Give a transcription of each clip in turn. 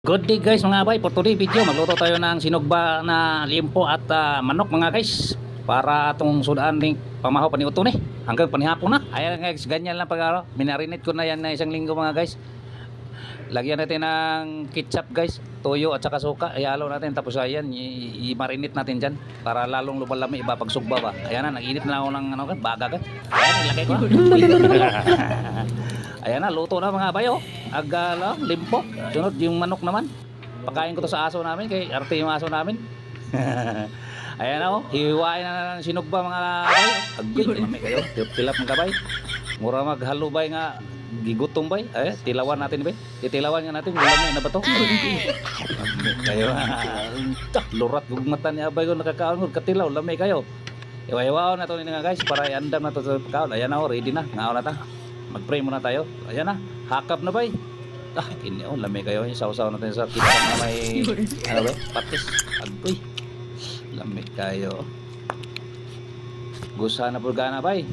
Good day guys mga bay, for today video magluto tayo ng sinugba na limpo at manok mga guys para itong sudaan ng pamahaw paniuto ni hanggang panihapon na. Ayan guys, ganyan lang pag minarinate ko na yan na isang linggo mga guys. Lagyan natin ng ketchup guys, toyo at saka suka, ihalo natin tapos ayan i-marinate natin dyan para lalong lumalami iba pag sugba ba. Ayan na, nag-init na ako ng ano, baga guys. Ayan, ilagay ko. Ayan na, luto na mga bayo. Agala, limpo. Sunod yung manok naman. Pakain ko to sa aso namin kay arte yung aso namin. Ayan na, hiwain na ng sinugba mga bayo. Agay, may kayo. Tilap ng kabay. Mura maghalo bay nga gigutom bay. Ay, tilawan natin bay. Titilawan nga natin. Gulamay na ba to? Kayo. Lurat gugmatan niya bay ko nakakaon ko katilaw. Lamay kayo. Iwa-iwaw na to nga guys para iandam na to sa pagkaon. Ayan na, ready na. Ngaw na ta. Mag-pray muna tayo. Ayan na, hakap na bay. Ini lamay kayo. Isaw-saw natin sa kita na may ano ba? Patis. Agoy. Lamay kayo. Gusa na pulgana bay.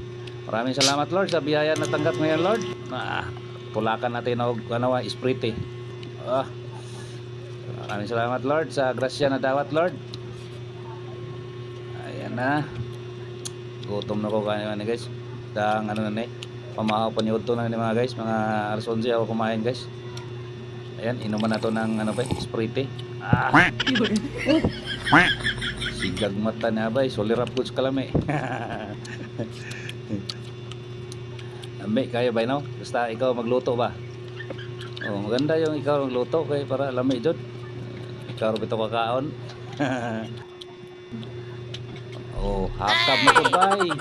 Maraming salamat Lord sa biyaya na tanggap ngayon Lord. Tulakan natin og ano esprit eh. Maraming salamat Lord sa grasya na dawat Lord. Ayan na. Gutom na ko kanina guys. Dang ano na pamahaw paniudto na ni mga guys, mga alas 11 ako kumain guys. Ayan, inuman na to ng ano ba, sprite. Sigag mata na ba, solirap goods kalami. Lamig kayo ba no? Basta ikaw magluto ba? Oh, maganda yung ikaw magluto kay para lamig jud. Ikaw bito kakaon. Oh, hakap mo to bay.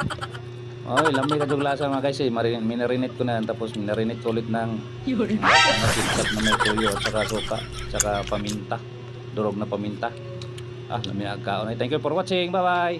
Oy, lamay ka yung lasa mga guys eh. Minarinate ko na yan. Tapos minarinate ko ulit ng ketchup na may tuyo at saka suka, saka paminta, durog na paminta. Lamay agkaon. Thank you for watching. Bye bye.